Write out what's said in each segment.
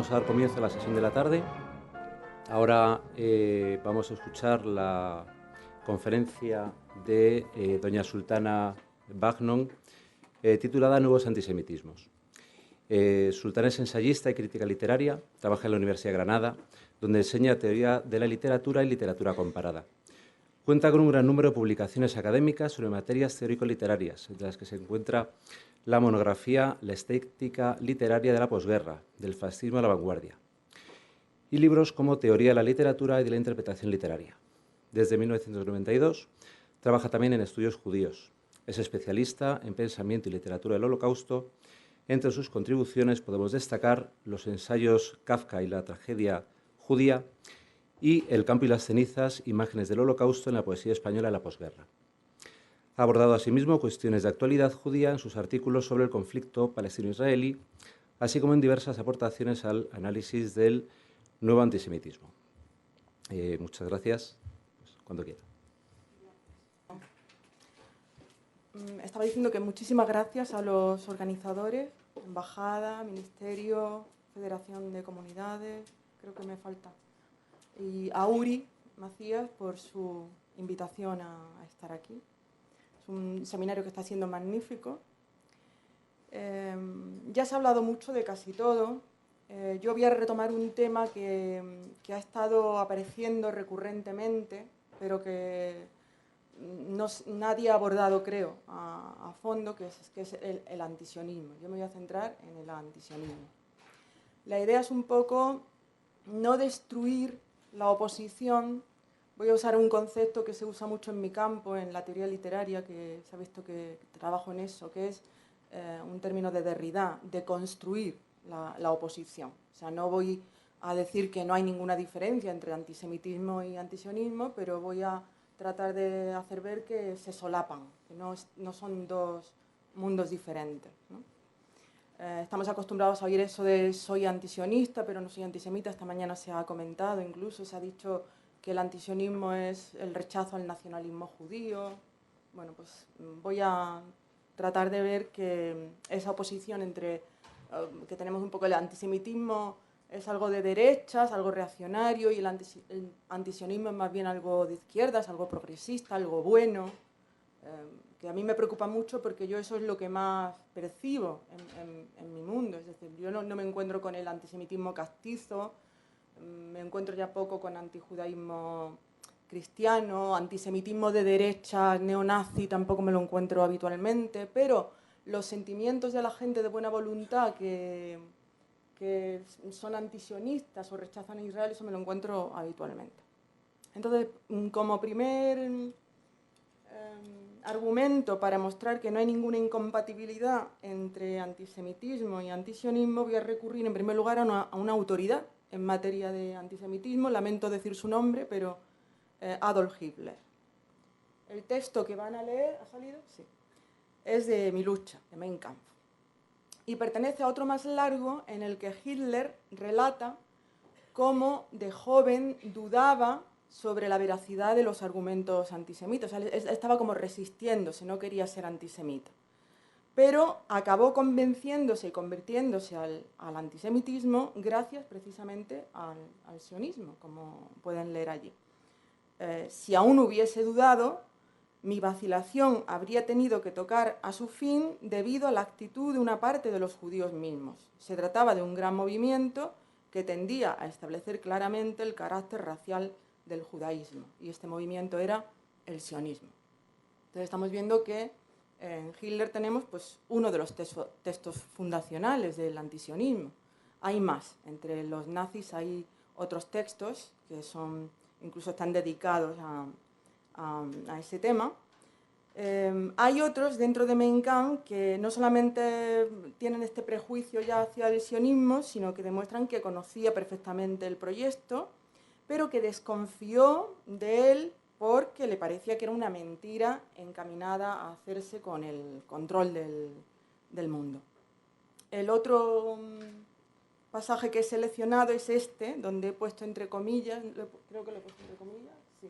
vamos a dar comienzo a la sesión de la tarde. Ahora vamos a escuchar la conferencia de doña Sultana Bagnon, titulada Nuevos antisemitismos. Sultana es ensayista y crítica literaria, trabaja en la Universidad de Granada, donde enseña teoría de la literatura y literatura comparada. Cuenta con un gran número de publicaciones académicas sobre materias teórico-literarias, entre las que se encuentra la monografía La estética literaria de la posguerra, del fascismo a la vanguardia, y libros como Teoría de la literatura y de la interpretación literaria. Desde 1992 trabaja también en estudios judíos. Es especialista en pensamiento y literatura del Holocausto. Entre sus contribuciones podemos destacar los ensayos Kafka y la tragedia judía y El campo y las cenizas, imágenes del Holocausto en la poesía española de la posguerra. Ha abordado asimismo cuestiones de actualidad judía en sus artículos sobre el conflicto palestino-israelí, así como en diversas aportaciones al análisis del nuevo antisemitismo. Muchas gracias. Pues, cuando quiera. Estaba diciendo que muchísimas gracias a los organizadores, Embajada, Ministerio, Federación de Comunidades, creo que me falta, y a Uri Macías por su invitación a estar aquí. Es un seminario que está siendo magnífico. Ya se ha hablado mucho de casi todo. Yo voy a retomar un tema que ha estado apareciendo recurrentemente, pero que nadie ha abordado, creo, a fondo, que es el antisionismo. Yo me voy a centrar en el antisionismo. La idea es un poco no destruir la oposición. Voy a usar un concepto que se usa mucho en mi campo, en la teoría literaria, que se ha visto que trabajo en eso, que es un término de Derrida, de construir la oposición. O sea, no voy a decir que no hay ninguna diferencia entre antisemitismo y antisionismo, pero voy a tratar de hacer ver que se solapan, que no son dos mundos diferentes, ¿no? Estamos acostumbrados a oír eso de soy antisionista, pero no soy antisemita. Esta mañana se ha comentado, incluso se ha dicho que el antisionismo es el rechazo al nacionalismo judío. Bueno, pues voy a tratar de ver que esa oposición entre, que tenemos un poco el antisemitismo es algo de derechas, algo reaccionario, y el antisionismo es más bien algo de izquierdas, algo progresista, algo bueno, que a mí me preocupa mucho porque yo eso es lo que más percibo en mi mundo. Es decir, yo no me encuentro con el antisemitismo castizo, me encuentro ya poco con antijudaísmo cristiano, antisemitismo de derecha, neonazi, tampoco me lo encuentro habitualmente, pero los sentimientos de la gente de buena voluntad que son antisionistas o rechazan a Israel, eso me lo encuentro habitualmente. Entonces, como primer argumento para mostrar que no hay ninguna incompatibilidad entre antisemitismo y antisionismo, voy a recurrir en primer lugar a una autoridad en materia de antisemitismo. Lamento decir su nombre, pero Adolf Hitler. El texto que van a leer, ¿ha salido? Sí. Es de Mi lucha, de Mein Kampf. Y pertenece a otro más largo en el que Hitler relata cómo de joven dudaba sobre la veracidad de los argumentos antisemitas. O sea, estaba como resistiéndose, no quería ser antisemita. Pero acabó convenciéndose y convirtiéndose al antisemitismo gracias precisamente al sionismo, como pueden leer allí. Si aún hubiese dudado, mi vacilación habría tenido que tocar a su fin debido a la actitud de una parte de los judíos mismos. Se trataba de un gran movimiento que tendía a establecer claramente el carácter racial del judaísmo, y este movimiento era el sionismo. Entonces estamos viendo que en Hitler tenemos pues, uno de los textos fundacionales del antisionismo. Hay más, entre los nazis hay otros textos que incluso están dedicados a ese tema. Hay otros dentro de Mein Kampf que no solamente tienen este prejuicio ya hacia el sionismo, sino que demuestran que conocía perfectamente el proyecto, pero que desconfió de él porque le parecía que era una mentira encaminada a hacerse con el control del mundo. El otro pasaje que he seleccionado es este, donde he puesto entre comillas, creo que lo he puesto entre comillas, sí.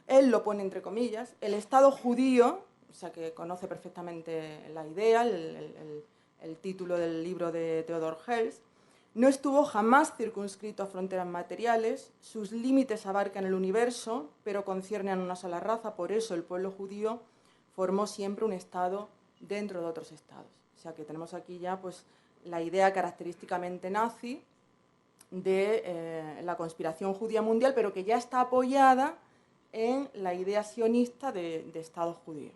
Él lo pone entre comillas, el Estado judío, o sea que conoce perfectamente la idea, el título del libro de Theodor Herzl, no estuvo jamás circunscrito a fronteras materiales, sus límites abarcan el universo, pero conciernen a una sola raza, por eso el pueblo judío formó siempre un Estado dentro de otros estados. O sea que tenemos aquí ya pues, la idea característicamente nazi de la conspiración judía mundial, pero que ya está apoyada en la idea sionista de Estado judío.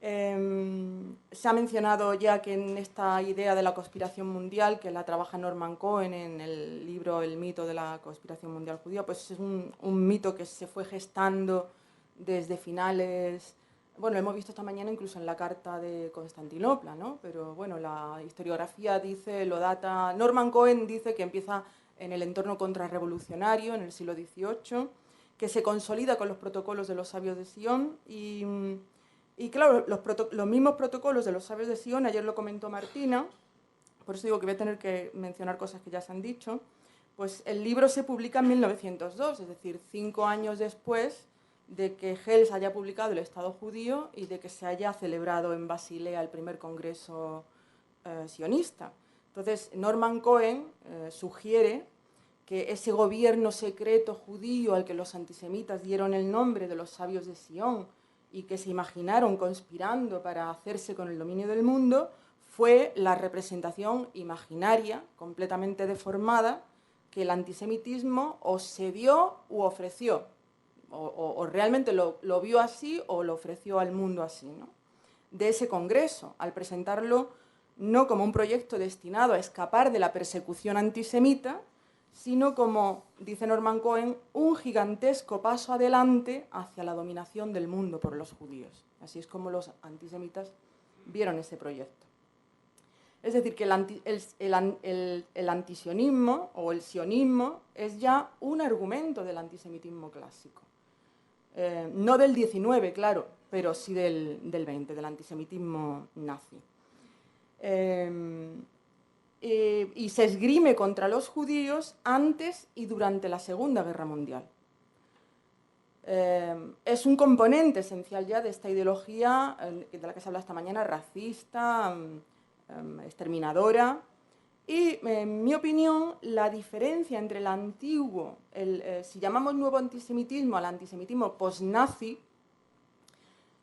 Se ha mencionado ya que en esta idea de la conspiración mundial, que la trabaja Norman Cohen en el libro El mito de la conspiración mundial judía, pues es un mito que se fue gestando desde finales... Bueno, lo hemos visto esta mañana incluso en la carta de Constantinopla, ¿no? Pero bueno, la historiografía dice, lo data... Norman Cohen dice que empieza en el entorno contrarrevolucionario, en el siglo XVIII, que se consolida con los protocolos de los sabios de Sion y claro, los mismos protocolos de los sabios de Sion, ayer lo comentó Martina, por eso digo que voy a tener que mencionar cosas que ya se han dicho, pues el libro se publica en 1902, es decir, 5 años después de que Hales haya publicado El Estado Judío y de que se haya celebrado en Basilea el primer congreso sionista. Entonces, Norman Cohen sugiere que ese gobierno secreto judío al que los antisemitas dieron el nombre de los sabios de Sion y que se imaginaron conspirando para hacerse con el dominio del mundo, fue la representación imaginaria, completamente deformada, que el antisemitismo o se dio u ofreció, o realmente lo vio así o lo ofreció al mundo así, ¿no? De ese congreso, al presentarlo no como un proyecto destinado a escapar de la persecución antisemita, sino como, dice Norman Cohen, un gigantesco paso adelante hacia la dominación del mundo por los judíos. Así es como los antisemitas vieron ese proyecto. Es decir, que el antisionismo o el sionismo es ya un argumento del antisemitismo clásico. No del 19, claro, pero sí del 20, del antisemitismo nazi. Y se esgrime contra los judíos antes y durante la Segunda Guerra Mundial. Es un componente esencial ya de esta ideología de la que se habla esta mañana, racista, exterminadora. Y, en mi opinión, la diferencia entre el antiguo, si llamamos nuevo antisemitismo al antisemitismo post-nazi,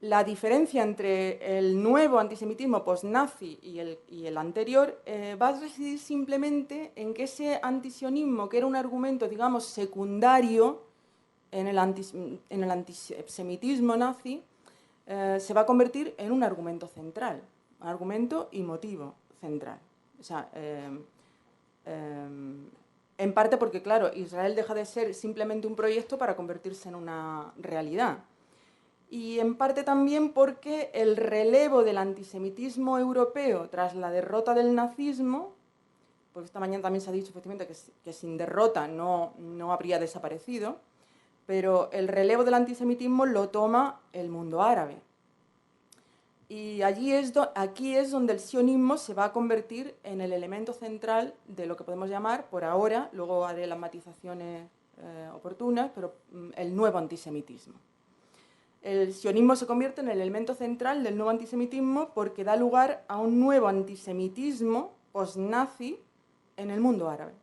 la diferencia entre el nuevo antisemitismo post-nazi y el anterior va a residir simplemente en que ese antisionismo, que era un argumento, digamos, secundario en el antisemitismo nazi, se va a convertir en un argumento central, un argumento y motivo central. O sea, en parte porque, claro, Israel deja de ser simplemente un proyecto para convertirse en una realidad. Y en parte también porque el relevo del antisemitismo europeo tras la derrota del nazismo, porque esta mañana también se ha dicho efectivamente que sin derrota no habría desaparecido, pero el relevo del antisemitismo lo toma el mundo árabe. Y aquí es donde el sionismo se va a convertir en el elemento central de lo que podemos llamar, por ahora, luego haré las matizaciones oportunas, pero el nuevo antisemitismo. El sionismo se convierte en el elemento central del nuevo antisemitismo porque da lugar a un nuevo antisemitismo post-nazi en el mundo árabe.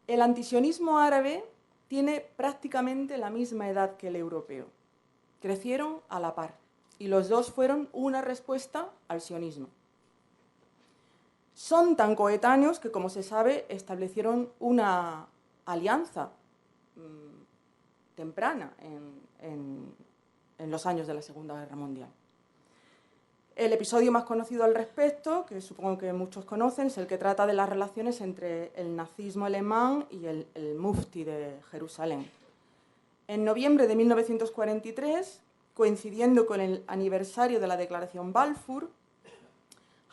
El antisionismo árabe tiene prácticamente la misma edad que el europeo. Crecieron a la par y los dos fueron una respuesta al sionismo. Son tan coetáneos que, como se sabe, establecieron una alianza temprana en los años de la Segunda Guerra Mundial. El episodio más conocido al respecto, que supongo que muchos conocen, es el que trata de las relaciones entre el nazismo alemán y el mufti de Jerusalén. En noviembre de 1943, coincidiendo con el aniversario de la Declaración Balfour,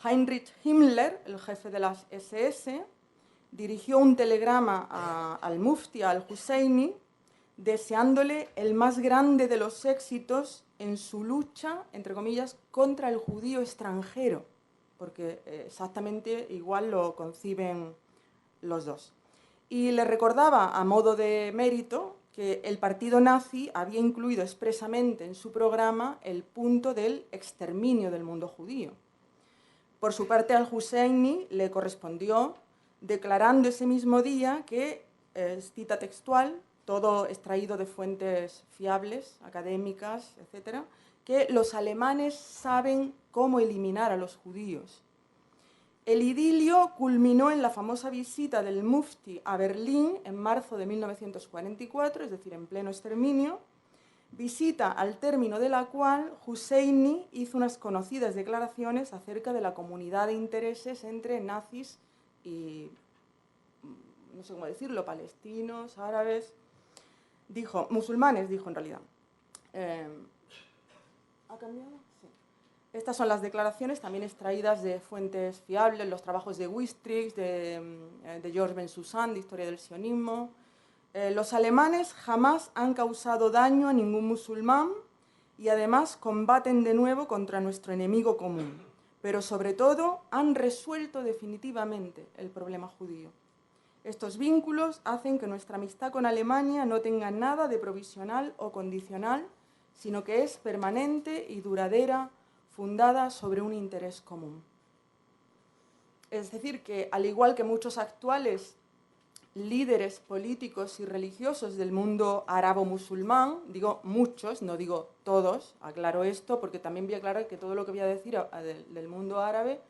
Heinrich Himmler, el jefe de las SS, dirigió un telegrama al mufti, al-Husseini, deseándole el más grande de los éxitos en su lucha, entre comillas, contra el judío extranjero, porque exactamente igual lo conciben los dos. Y le recordaba, a modo de mérito, que el partido nazi había incluido expresamente en su programa el punto del exterminio del mundo judío. Por su parte, al-Husseini le correspondió declarando ese mismo día que, cita textual, todo extraído de fuentes fiables, académicas, etcétera, que los alemanes saben cómo eliminar a los judíos. El idilio culminó en la famosa visita del Mufti a Berlín en marzo de 1944, es decir, en pleno exterminio, visita al término de la cual Husseini hizo unas conocidas declaraciones acerca de la comunidad de intereses entre nazis y, no sé cómo decirlo, palestinos, árabes, dijo, musulmanes, dijo en realidad. ¿Ha cambiado? Sí. Estas son las declaraciones también extraídas de fuentes fiables, los trabajos de Wistrich, de George Bensusan, de Historia del Sionismo. Los alemanes jamás han causado daño a ningún musulmán y además combaten de nuevo contra nuestro enemigo común, pero sobre todo han resuelto definitivamente el problema judío. Estos vínculos hacen que nuestra amistad con Alemania no tenga nada de provisional o condicional, sino que es permanente y duradera, fundada sobre un interés común. Es decir, que al igual que muchos actuales líderes políticos y religiosos del mundo árabo-musulmán, digo muchos, no digo todos, aclaro esto porque también voy a aclarar que todo lo que voy a decir del mundo árabe,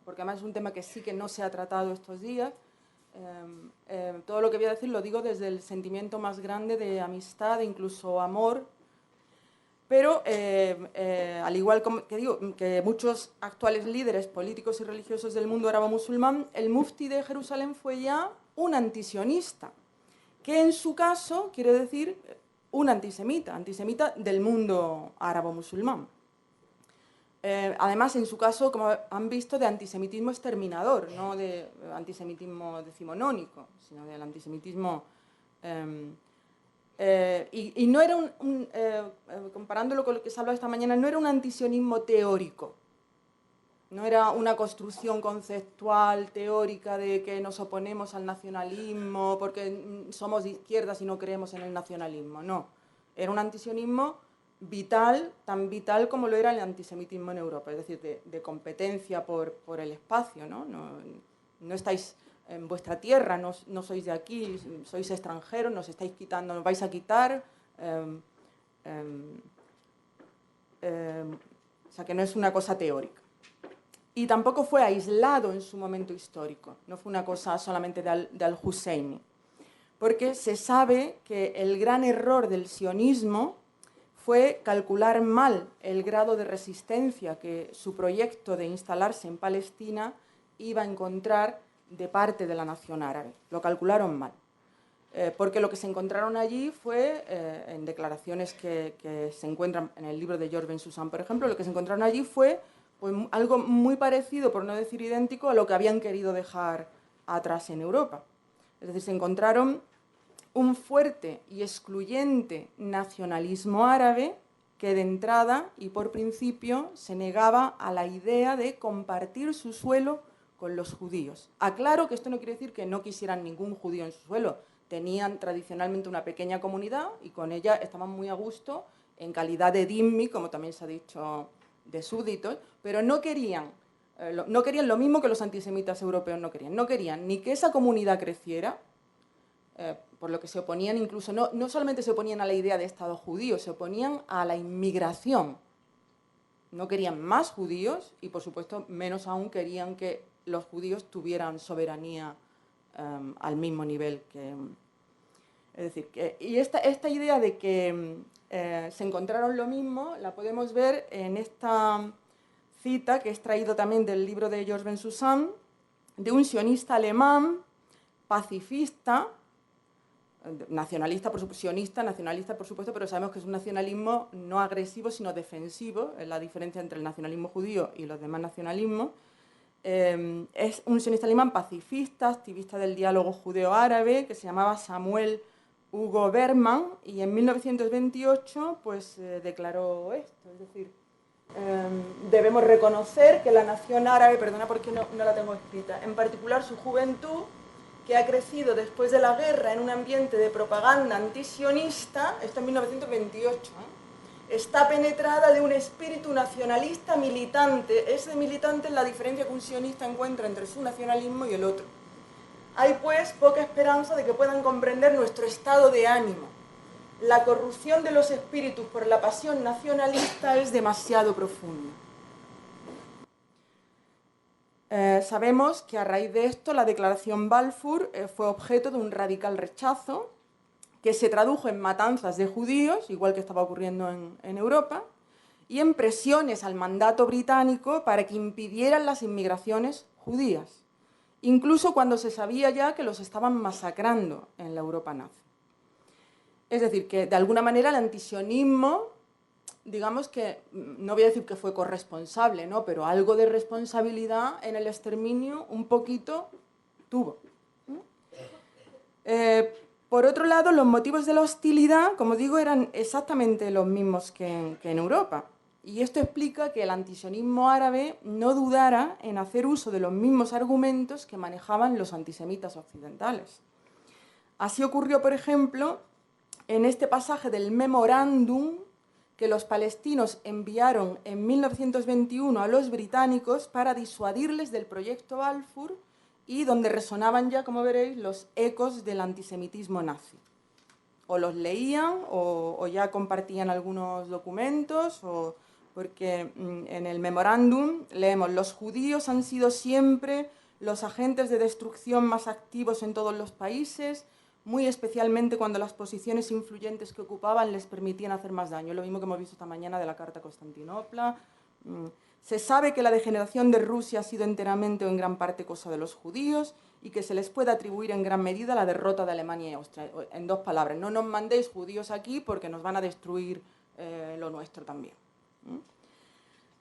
porque además es un tema que sí que no se ha tratado estos días, todo lo que voy a decir lo digo desde el sentimiento más grande de amistad e incluso amor, pero al igual que digo que muchos actuales líderes políticos y religiosos del mundo árabo-musulmán, el mufti de Jerusalén fue ya un antisionista, que en su caso quiere decir un antisemita del mundo árabo-musulmán. Además, en su caso, como han visto, de antisemitismo exterminador, no de antisemitismo decimonónico, sino del antisemitismo... y no era comparándolo con lo que se ha hablado esta mañana, no era un antisionismo teórico, no era una construcción conceptual, teórica, de que nos oponemos al nacionalismo porque somos de izquierdas y no creemos en el nacionalismo, no. Era un antisionismo vital, tan vital como lo era el antisemitismo en Europa, es decir, de competencia por el espacio, ¿no? No estáis en vuestra tierra, no sois de aquí, sois extranjeros, nos estáis quitando, nos vais a quitar. O sea, que no es una cosa teórica. Y tampoco fue aislado en su momento histórico, no fue una cosa solamente de al-Husseini, porque se sabe que el gran error del sionismo fue calcular mal el grado de resistencia que su proyecto de instalarse en Palestina iba a encontrar de parte de la nación árabe. Lo calcularon mal, porque lo que se encontraron allí fue, en declaraciones que se encuentran en el libro de George Bensusan, por ejemplo, lo que se encontraron allí fue pues, algo muy parecido, por no decir idéntico, a lo que habían querido dejar atrás en Europa. Es decir, se encontraron un fuerte y excluyente nacionalismo árabe que de entrada y por principio se negaba a la idea de compartir su suelo con los judíos. Aclaro que esto no quiere decir que no quisieran ningún judío en su suelo. Tenían tradicionalmente una pequeña comunidad y con ella estaban muy a gusto en calidad de dhimmi, como también se ha dicho, de súbditos, pero no querían lo mismo que los antisemitas europeos no querían. No querían ni que esa comunidad creciera, por lo que se oponían incluso, no solamente se oponían a la idea de Estado judío, se oponían a la inmigración. No querían más judíos y, por supuesto, menos aún querían que los judíos tuvieran soberanía al mismo nivel que... Es decir, y esta idea de que se encontraron lo mismo la podemos ver en esta cita que he extraído también del libro de George Bensusan, de un sionista alemán, pacifista, nacionalista, por supuesto, sionista, nacionalista, por supuesto, pero sabemos que es un nacionalismo no agresivo, sino defensivo, es la diferencia entre el nacionalismo judío y los demás nacionalismos. Es un sionista alemán pacifista, activista del diálogo judeo-árabe, que se llamaba Samuel Hugo Berman, y en 1928 pues, declaró esto, es decir, debemos reconocer que la nación árabe, perdona porque no la tengo escrita, en particular su juventud, que ha crecido después de la guerra en un ambiente de propaganda antisionista, esto en 1928, está penetrada de un espíritu nacionalista militante. Ese militante es la diferencia que un sionista encuentra entre su nacionalismo y el otro. Hay, pues, poca esperanza de que puedan comprender nuestro estado de ánimo. La corrupción de los espíritus por la pasión nacionalista es demasiado profunda. Sabemos que a raíz de esto la declaración Balfour fue objeto de un radical rechazo que se tradujo en matanzas de judíos, igual que estaba ocurriendo en Europa, y en presiones al mandato británico para que impidieran las inmigraciones judías, incluso cuando se sabía ya que los estaban masacrando en la Europa nazi. Es decir, que de alguna manera el antisionismo, digamos que, no voy a decir que fue corresponsable, ¿no?, pero algo de responsabilidad en el exterminio un poquito tuvo. Por otro lado, los motivos de la hostilidad, como digo, eran exactamente los mismos que en Europa. Y esto explica que el antisionismo árabe no dudara en hacer uso de los mismos argumentos que manejaban los antisemitas occidentales. Así ocurrió, por ejemplo, en este pasaje del memorándum que los palestinos enviaron en 1921 a los británicos para disuadirles del proyecto Balfour y donde resonaban ya, como veréis, los ecos del antisemitismo nazi. O los leían o ya compartían algunos documentos, porque en el memorándum leemos: los judíos han sido siempre los agentes de destrucción más activos en todos los países, muy especialmente cuando las posiciones influyentes que ocupaban les permitían hacer más daño. Lo mismo que hemos visto esta mañana de la Carta a Constantinopla. Se sabe que la degeneración de Rusia ha sido enteramente o en gran parte cosa de los judíos y que se les puede atribuir en gran medida la derrota de Alemania y Austria. En dos palabras: no nos mandéis judíos aquí porque nos van a destruir lo nuestro también.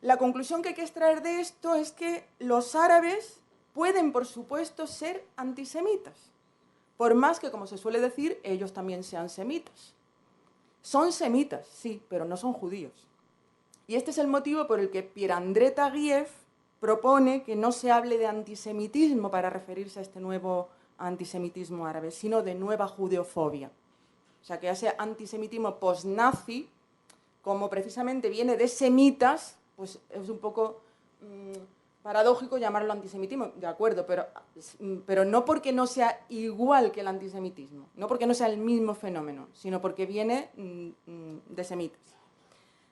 La conclusión que hay que extraer de esto es que los árabes pueden, por supuesto, ser antisemitas, por más que, como se suele decir, ellos también sean semitas. Son semitas, sí, pero no son judíos. Y este es el motivo por el que Pierre-André Taguieff propone que no se hable de antisemitismo para referirse a este nuevo antisemitismo árabe, sino de nueva judeofobia. O sea, que ese antisemitismo post-nazi, como precisamente viene de semitas, pues es un poco paradójico llamarlo antisemitismo, de acuerdo, pero no porque no sea igual que el antisemitismo, no porque no sea el mismo fenómeno, sino porque viene de semitas.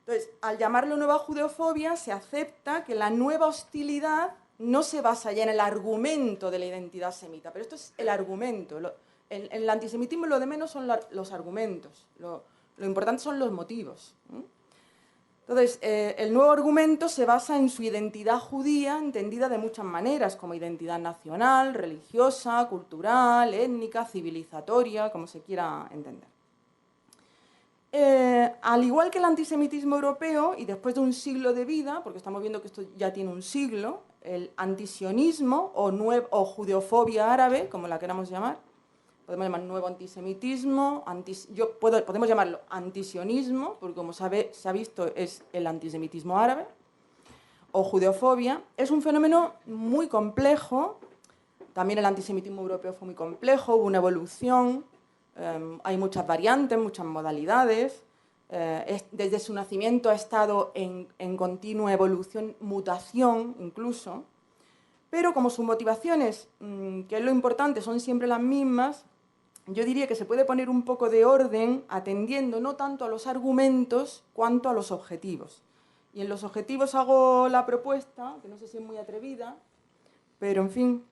Entonces, al llamarlo nueva judeofobia, se acepta que la nueva hostilidad no se basa ya en el argumento de la identidad semita, pero esto es el argumento. En el antisemitismo lo de menos son los argumentos, lo importante son los motivos. Entonces, el nuevo argumento se basa en su identidad judía, entendida de muchas maneras, como identidad nacional, religiosa, cultural, étnica, civilizatoria, como se quiera entender. Al igual que el antisemitismo europeo, y después de un siglo de vida, porque estamos viendo que esto ya tiene un siglo, el antisionismo o judeofobia árabe, como la queramos llamar, podemos llamar nuevo antisemitismo, podemos llamarlo antisionismo, porque como se ha visto es el antisemitismo árabe, o judeofobia. Es un fenómeno muy complejo. También el antisemitismo europeo fue muy complejo, hubo una evolución, hay muchas variantes, muchas modalidades. Desde su nacimiento ha estado en continua evolución, mutación incluso, pero como sus motivaciones, que es lo importante, son siempre las mismas, yo diría que se puede poner un poco de orden atendiendo no tanto a los argumentos cuanto a los objetivos. Y en los objetivos hago la propuesta, que no sé si es muy atrevida, pero en fin,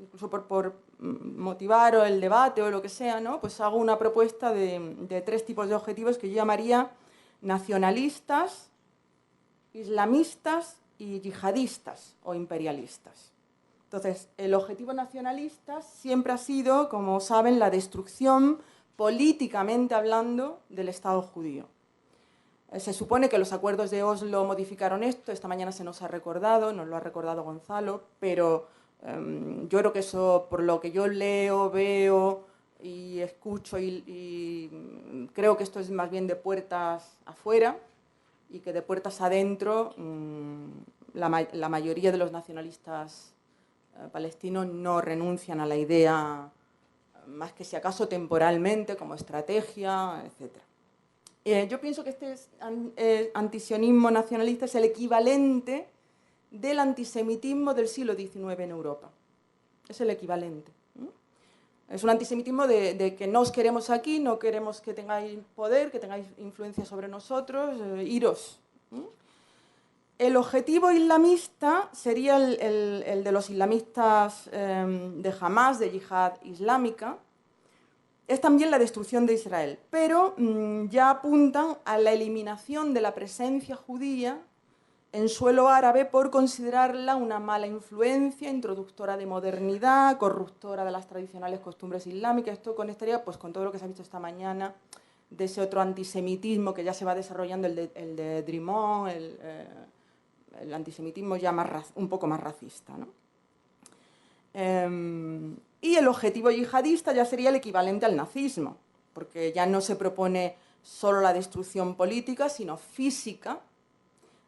incluso por motivar o el debate o lo que sea, ¿no?, pues hago una propuesta de 3 tipos de objetivos que yo llamaría nacionalistas, islamistas y yihadistas o imperialistas. Entonces, el objetivo nacionalista siempre ha sido, como saben, la destrucción, políticamente hablando, del Estado judío. Se supone que los acuerdos de Oslo modificaron esto, esta mañana se nos ha recordado, nos lo ha recordado Gonzalo, pero yo creo que eso, por lo que yo leo, veo y escucho, y creo que esto es más bien de puertas afuera y que de puertas adentro la mayoría de los nacionalistas palestinos no renuncian a la idea, más que si acaso temporalmente, como estrategia, etc. Yo pienso que este antisionismo nacionalista es el equivalente del antisemitismo del siglo XIX en Europa. Es el equivalente. Es un antisemitismo de que no os queremos aquí, no queremos que tengáis poder, que tengáis influencia sobre nosotros, iros. El objetivo islamista sería el de los islamistas de Hamás, de Yihad Islámica. Es también la destrucción de Israel, pero ya apuntan a la eliminación de la presencia judía en suelo árabe por considerarla una mala influencia, introductora de modernidad, corruptora de las tradicionales costumbres islámicas. Esto conectaría pues, con todo lo que se ha visto esta mañana de ese otro antisemitismo que ya se va desarrollando, el de Drimon, el antisemitismo ya un poco más racista, ¿no? Y el objetivo yihadista ya sería el equivalente al nazismo, porque ya no se propone solo la destrucción política, sino física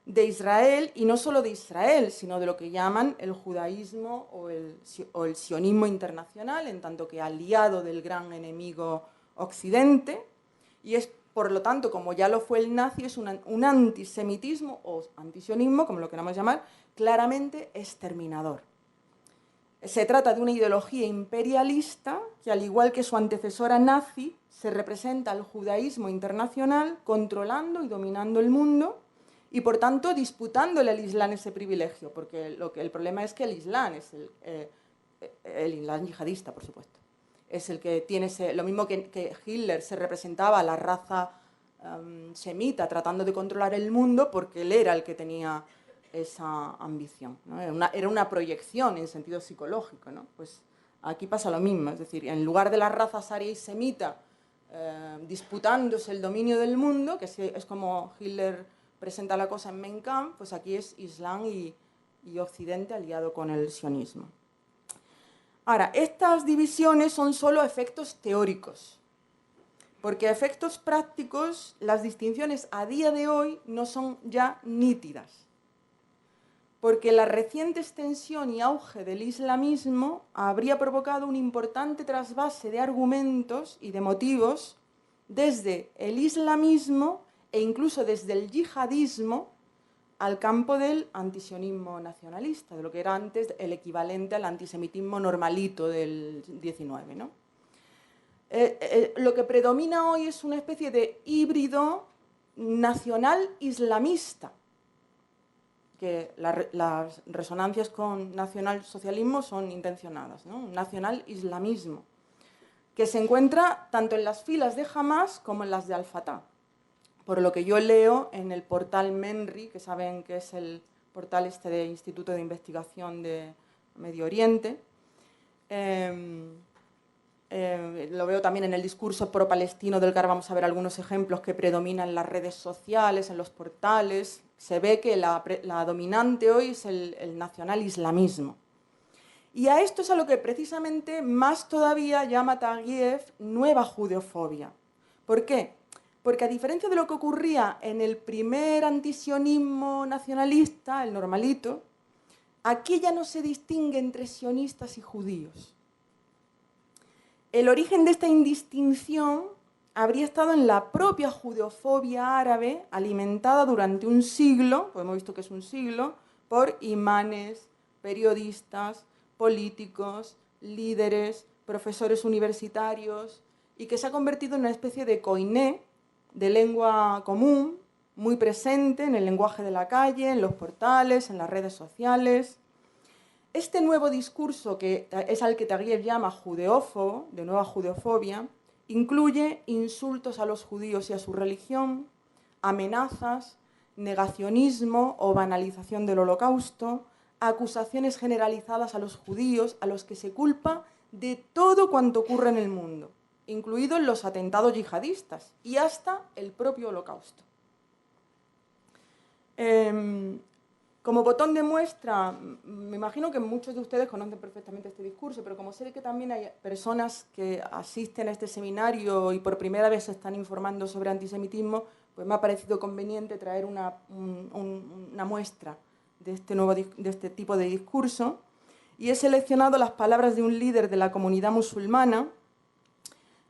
de Israel, y no solo de Israel, sino de lo que llaman el judaísmo o el sionismo internacional, en tanto que aliado del gran enemigo occidente, y es, por lo tanto, como ya lo fue el nazi, es un antisemitismo o antisionismo, como lo queramos llamar, claramente exterminador. Se trata de una ideología imperialista que, al igual que su antecesora nazi, se representa al judaísmo internacional controlando y dominando el mundo y, por tanto, disputándole al Islam ese privilegio, porque el problema es que el Islam es el Islam yihadista, por supuesto. Es el que tiene lo mismo que Hitler se representaba a la raza semita tratando de controlar el mundo, porque él era el que tenía esa ambición, ¿no? Era una proyección en sentido psicológico, ¿no? Pues aquí pasa lo mismo, es decir, en lugar de las razas aria y semita disputándose el dominio del mundo, que es como Hitler presenta la cosa en Mein Kampf, pues aquí es Islam y Occidente aliado con el sionismo. Ahora, estas divisiones son solo efectos teóricos, porque a efectos prácticos las distinciones a día de hoy no son ya nítidas, porque la reciente extensión y auge del islamismo habría provocado un importante trasvase de argumentos y de motivos desde el islamismo e incluso desde el yihadismo al campo del antisionismo nacionalista, de lo que era antes el equivalente al antisemitismo normalito del 19, ¿no? Lo que predomina hoy es una especie de híbrido nacional islamista, que las resonancias con nacionalsocialismo son intencionadas, ¿no? Un nacional islamismo, que se encuentra tanto en las filas de Hamás como en las de Al-Fatah. Por lo que yo leo en el portal MENRI, que saben que es el portal de Instituto de Investigación de Medio Oriente, lo veo también en el discurso pro-palestino del que ahora vamos a ver algunos ejemplos que predominan en las redes sociales, en los portales. Se ve que la dominante hoy es el nacional islamismo. Y a esto es a lo que precisamente más todavía llama Taguieff nueva judeofobia. ¿Por qué? Porque a diferencia de lo que ocurría en el primer antisionismo nacionalista, el normalito, aquí ya no se distingue entre sionistas y judíos. El origen de esta indistinción habría estado en la propia judeofobia árabe, alimentada durante un siglo, pues hemos visto que es un siglo, por imanes, periodistas, políticos, líderes, profesores universitarios, y que se ha convertido en una especie de koiné, de lengua común, muy presente en el lenguaje de la calle, en los portales, en las redes sociales. Este nuevo discurso, que es al que Taguieff llama judeófobo, de nueva judeofobia, incluye insultos a los judíos y a su religión, amenazas, negacionismo o banalización del Holocausto, acusaciones generalizadas a los judíos, a los que se culpa de todo cuanto ocurre en el mundo, incluidos los atentados yihadistas y hasta el propio Holocausto. Como botón de muestra, me imagino que muchos de ustedes conocen perfectamente este discurso, pero como sé que también hay personas que asisten a este seminario y por primera vez se están informando sobre antisemitismo, pues me ha parecido conveniente traer una muestra de este tipo de discurso. Y he seleccionado las palabras de un líder de la comunidad musulmana,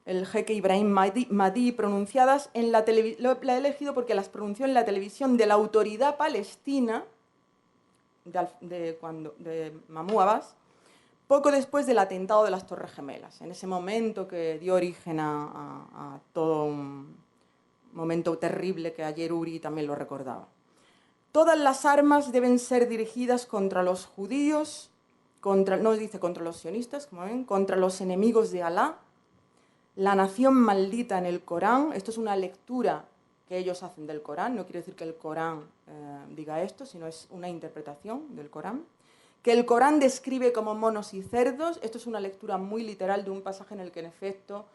el jeque Ibrahim Mahdi, pronunciadas en la televisión. La he elegido porque las pronunció en la televisión de la Autoridad Palestina, de Mahmoud Abbas, poco después del atentado de las Torres Gemelas, en ese momento que dio origen a todo un momento terrible que ayer Uri también lo recordaba. Todas las armas deben ser dirigidas contra los judíos, no dice contra los sionistas, como ven, contra los enemigos de Alá, la nación maldita en el Corán. Esto es una lectura que ellos hacen del Corán, no quiere decir que el Corán diga esto, sino es una interpretación del Corán. Que el Corán describe como monos y cerdos. Esto es una lectura muy literal de un pasaje en el que, en efecto,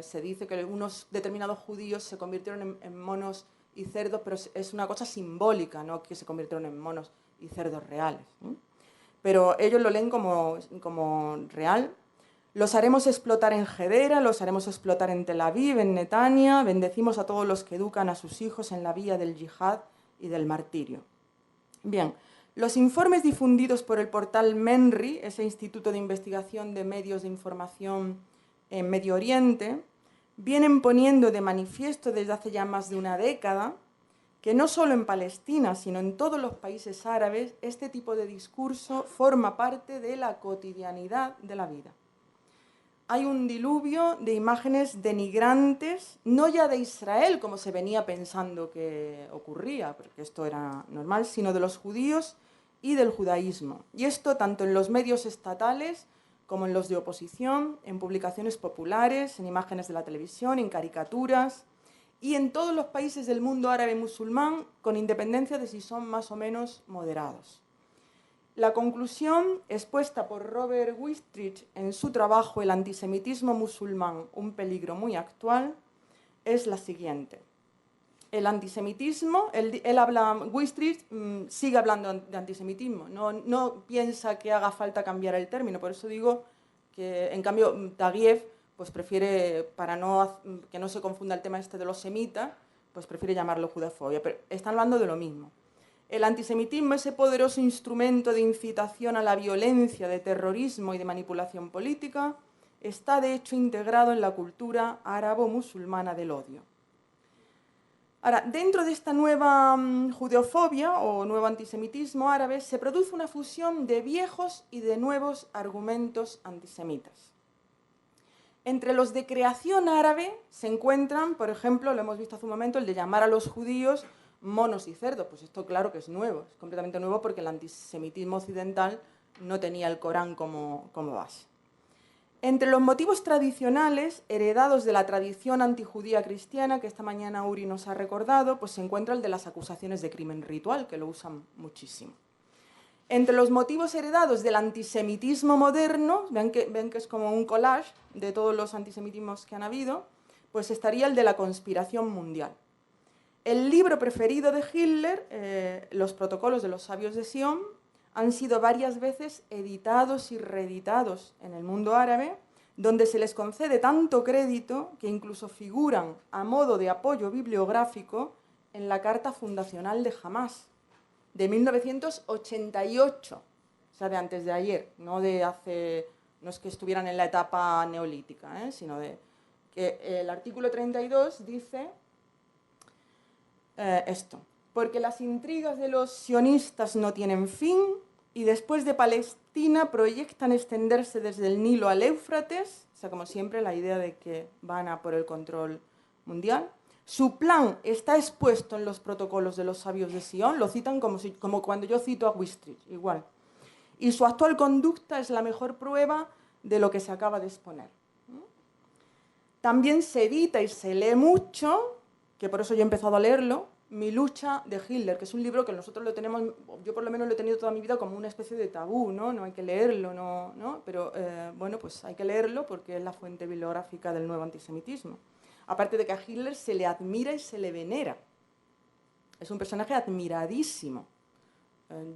se dice que unos determinados judíos se convirtieron en monos y cerdos, pero es una cosa simbólica, no que se convirtieron en monos y cerdos reales, ¿no? Pero ellos lo leen como real. Los haremos explotar en Gedera, los haremos explotar en Tel Aviv, en Netania. Bendecimos a todos los que educan a sus hijos en la vía del yihad y del martirio. Bien, los informes difundidos por el portal MENRI, ese Instituto de Investigación de Medios de Información en Medio Oriente, vienen poniendo de manifiesto desde hace ya más de una década que no solo en Palestina, sino en todos los países árabes, este tipo de discurso forma parte de la cotidianidad de la vida. Hay un diluvio de imágenes denigrantes, no ya de Israel, como se venía pensando que ocurría, porque esto era normal, sino de los judíos y del judaísmo. Y esto tanto en los medios estatales como en los de oposición, en publicaciones populares, en imágenes de la televisión, en caricaturas, y en todos los países del mundo árabe musulmán, con independencia de si son más o menos moderados. La conclusión, expuesta por Robert Wistrich en su trabajo El antisemitismo musulmán, un peligro muy actual, es la siguiente. El antisemitismo, Wistrich sigue hablando de antisemitismo, no piensa que haga falta cambiar el término, por eso digo que, en cambio, Taguieff pues prefiere, para que no se confunda el tema este de los semitas, pues prefiere llamarlo judafobia, pero están hablando de lo mismo. El antisemitismo, ese poderoso instrumento de incitación a la violencia, de terrorismo y de manipulación política, está de hecho integrado en la cultura árabo-musulmana del odio. Ahora, dentro de esta nueva judeofobia o nuevo antisemitismo árabe se produce una fusión de viejos y de nuevos argumentos antisemitas. Entre los de creación árabe se encuentran, por ejemplo, lo hemos visto hace un momento, el de llamar a los judíos monos y cerdos. Pues esto claro que es nuevo, es completamente nuevo porque el antisemitismo occidental no tenía el Corán como base. Entre los motivos tradicionales, heredados de la tradición antijudía cristiana, que esta mañana Uri nos ha recordado, pues se encuentra el de las acusaciones de crimen ritual, que lo usan muchísimo. Entre los motivos heredados del antisemitismo moderno, ven que es como un collage de todos los antisemitismos que han habido, pues estaría el de la conspiración mundial. El libro preferido de Hitler, Los protocolos de los sabios de Sion, han sido varias veces editados y reeditados en el mundo árabe, donde se les concede tanto crédito que incluso figuran a modo de apoyo bibliográfico en la carta fundacional de Hamás, de 1988, o sea, de antes de ayer, no es que estuvieran en la etapa neolítica, sino de que el artículo 32 dice esto: porque las intrigas de los sionistas no tienen fin y después de Palestina proyectan extenderse desde el Nilo al Éufrates, o sea, como siempre, la idea de que van a por el control mundial. Su plan está expuesto en los protocolos de los sabios de Sion, lo citan como cuando yo cito a Wistrich, igual. Y su actual conducta es la mejor prueba de lo que se acaba de exponer. También se edita y se lee mucho, que por eso yo he empezado a leerlo, Mi lucha de Hitler, que es un libro que nosotros lo tenemos, yo por lo menos lo he tenido toda mi vida como una especie de tabú, no hay que leerlo, ¿no? Pero bueno, pues hay que leerlo porque es la fuente bibliográfica del nuevo antisemitismo. Aparte de que a Hitler se le admira y se le venera. Es un personaje admiradísimo.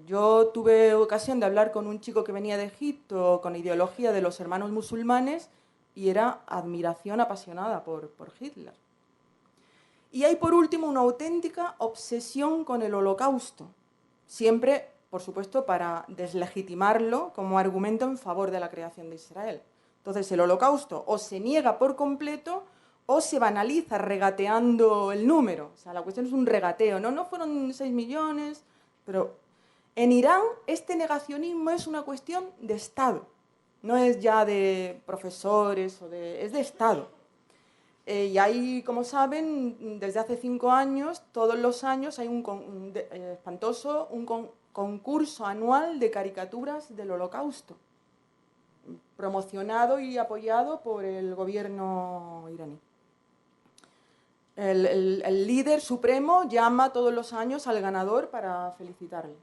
Yo tuve ocasión de hablar con un chico que venía de Egipto con ideología de los hermanos musulmanes y era admiración apasionada por Hitler. Y hay, por último, una auténtica obsesión con el Holocausto, siempre, por supuesto, para deslegitimarlo como argumento en favor de la creación de Israel. Entonces, el Holocausto o se niega por completo o se banaliza regateando el número. O sea, la cuestión es un regateo. No fueron 6 millones, pero en Irán este negacionismo es una cuestión de Estado. no es ya de profesores, es de Estado. Y ahí, como saben, desde hace 5 años, todos los años hay un concurso anual de caricaturas del Holocausto, promocionado y apoyado por el gobierno iraní. El líder supremo llama todos los años al ganador para felicitarle.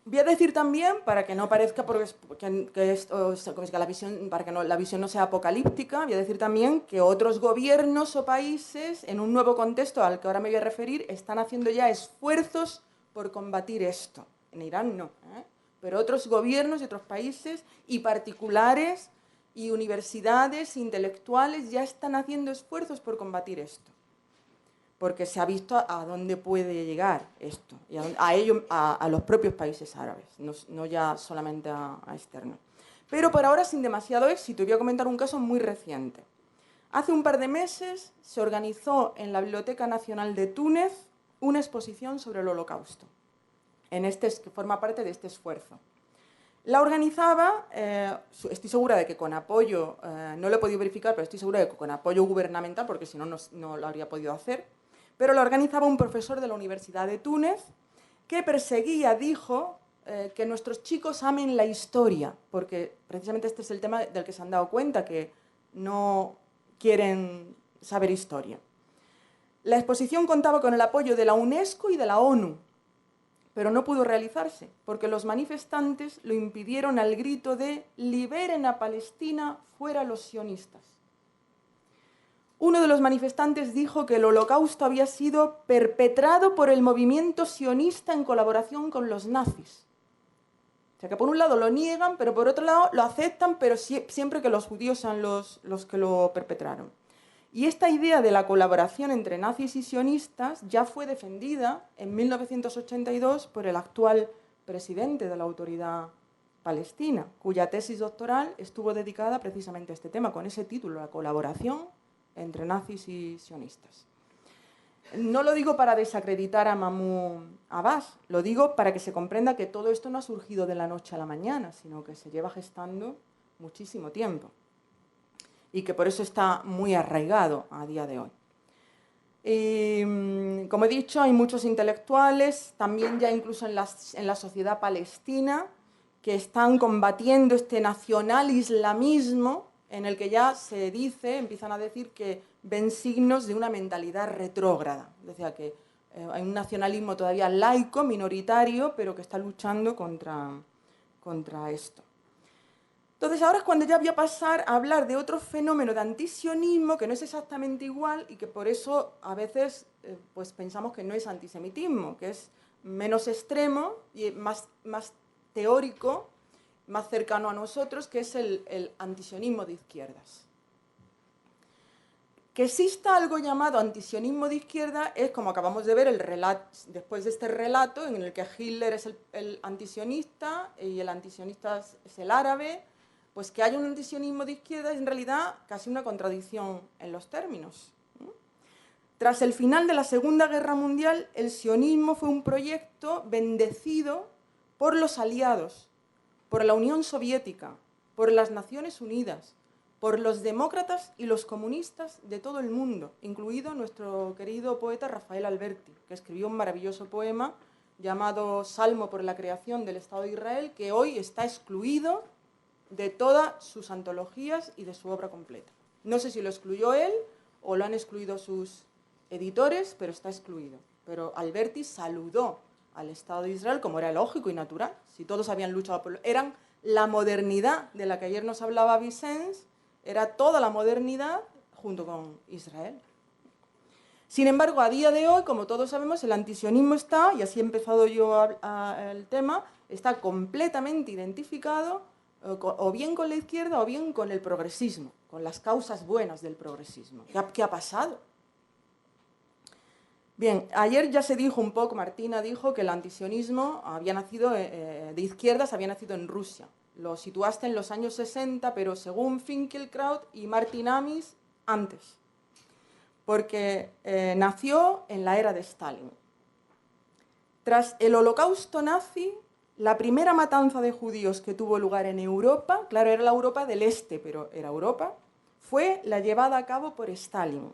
Voy a decir también, para que no parezca para que la visión no sea apocalíptica, voy a decir también que otros gobiernos o países, en un nuevo contexto al que ahora me voy a referir, están haciendo ya esfuerzos por combatir esto. En Irán no, pero otros gobiernos y otros países y particulares y universidades intelectuales ya están haciendo esfuerzos por combatir esto, porque se ha visto a dónde puede llegar esto, y a los propios países árabes, no ya solamente a externos. Pero por ahora sin demasiado éxito, y voy a comentar un caso muy reciente. Hace un par de meses se organizó en la Biblioteca Nacional de Túnez una exposición sobre el Holocausto, que forma parte de este esfuerzo. La organizaba, estoy segura de que con apoyo, no lo he podido verificar, pero estoy segura de que con apoyo gubernamental, porque si no, no lo habría podido hacer, pero la organizaba un profesor de la Universidad de Túnez que perseguía, dijo, que nuestros chicos amen la historia, porque precisamente este es el tema del que se han dado cuenta, que no quieren saber historia. La exposición contaba con el apoyo de la UNESCO y de la ONU, pero no pudo realizarse, porque los manifestantes lo impidieron al grito de «Liberen a Palestina, fuera los sionistas». Uno de los manifestantes dijo que el Holocausto había sido perpetrado por el movimiento sionista en colaboración con los nazis. O sea que por un lado lo niegan, pero por otro lado lo aceptan, pero siempre que los judíos sean los que lo perpetraron. Y esta idea de la colaboración entre nazis y sionistas ya fue defendida en 1982 por el actual presidente de la Autoridad Palestina, cuya tesis doctoral estuvo dedicada precisamente a este tema, con ese título, la colaboración entre nazis y sionistas. No lo digo para desacreditar a Mahmoud Abbas, lo digo para que se comprenda que todo esto no ha surgido de la noche a la mañana, sino que se lleva gestando muchísimo tiempo y que por eso está muy arraigado a día de hoy. Y, como he dicho, hay muchos intelectuales, también ya incluso en la sociedad palestina, que están combatiendo este nacional islamismo en el que ya se dice, empiezan a decir que ven signos de una mentalidad retrógrada. Decía que hay un nacionalismo todavía laico, minoritario, pero que está luchando contra esto. Entonces ahora es cuando ya voy a pasar a hablar de otro fenómeno de antisionismo que no es exactamente igual y que por eso a veces pues pensamos que no es antisemitismo, que es menos extremo y más teórico, más cercano a nosotros, que es el antisionismo de izquierdas. Que exista algo llamado antisionismo de izquierda es, como acabamos de ver, el relato, después de este relato en el que Hitler es el antisionista y el antisionista es el árabe, pues que haya un antisionismo de izquierda es en realidad casi una contradicción en los términos. Tras el final de la Segunda Guerra Mundial, el sionismo fue un proyecto bendecido por los aliados, por la Unión Soviética, por las Naciones Unidas, por los demócratas y los comunistas de todo el mundo, incluido nuestro querido poeta Rafael Alberti, que escribió un maravilloso poema llamado Salmo por la creación del Estado de Israel, que hoy está excluido de todas sus antologías y de su obra completa. No sé si lo excluyó él o lo han excluido sus editores, pero está excluido. Pero Alberti saludó al Estado de Israel como era lógico y natural. Si todos habían luchado por... Eran la modernidad de la que ayer nos hablaba Vicens, era toda la modernidad junto con Israel. Sin embargo, a día de hoy, como todos sabemos, el antisionismo está, y así he empezado yo el tema, está completamente identificado o bien con la izquierda o bien con el progresismo, con las causas buenas del progresismo. ¿Qué ha pasado? Bien, ayer ya se dijo un poco, Martina dijo que el antisionismo había nacido de izquierdas, había nacido en Rusia. Lo situaste en los años 60, pero según Finkielkraut y Martin Amis, antes. Porque nació en la era de Stalin. Tras el holocausto nazi, La primera matanza de judíos que tuvo lugar en Europa, claro, era la Europa del Este, pero era Europa, fue la llevada a cabo por Stalin,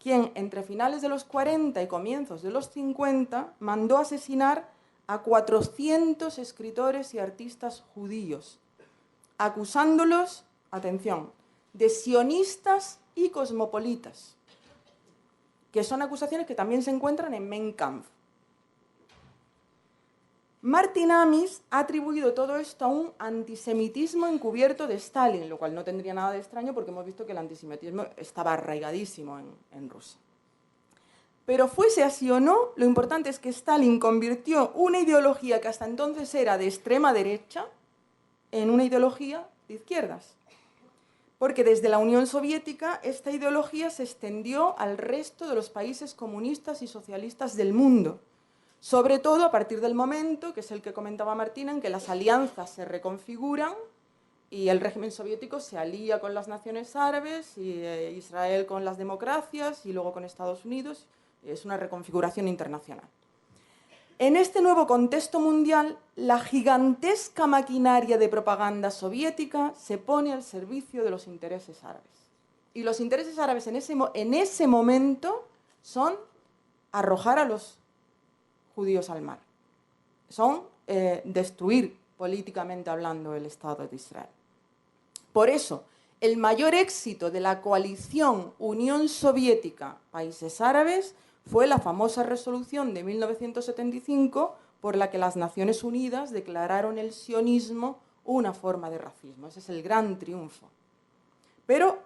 quien entre finales de los 40 y comienzos de los 50 mandó asesinar a 400 escritores y artistas judíos, acusándolos, atención, de sionistas y cosmopolitas, que son acusaciones que también se encuentran en Mein Kampf. Martin Amis ha atribuido todo esto a un antisemitismo encubierto de Stalin, lo cual no tendría nada de extraño porque hemos visto que el antisemitismo estaba arraigadísimo en Rusia. Pero fuese así o no, lo importante es que Stalin convirtió una ideología que hasta entonces era de extrema derecha en una ideología de izquierdas. Porque desde la Unión Soviética esta ideología se extendió al resto de los países comunistas y socialistas del mundo. Sobre todo a partir del momento, que es el que comentaba Martina, en que las alianzas se reconfiguran y el régimen soviético se alía con las naciones árabes, y Israel con las democracias y luego con Estados Unidos. Es una reconfiguración internacional. En este nuevo contexto mundial, la gigantesca maquinaria de propaganda soviética se pone al servicio de los intereses árabes. Y los intereses árabes en ese momento son arrojar a los judíos al mar. Son destruir políticamente hablando el Estado de Israel. Por eso, el mayor éxito de la coalición Unión Soviética-Países Árabes fue la famosa resolución de 1975 por la que las Naciones Unidas declararon el sionismo una forma de racismo. Ese es el gran triunfo. Pero,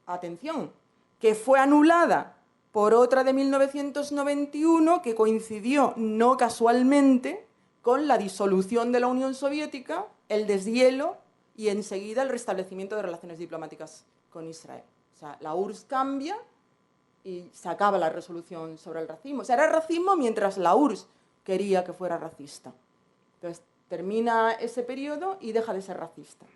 atención, que fue anulada por otra de 1991 que coincidió no casualmente con la disolución de la Unión Soviética, el deshielo y enseguida el restablecimiento de relaciones diplomáticas con Israel. O sea, la URSS cambia y se acaba la resolución sobre el racismo. O sea, era racismo mientras la URSS quería que fuera racista. Entonces, termina ese periodo y deja de ser racista.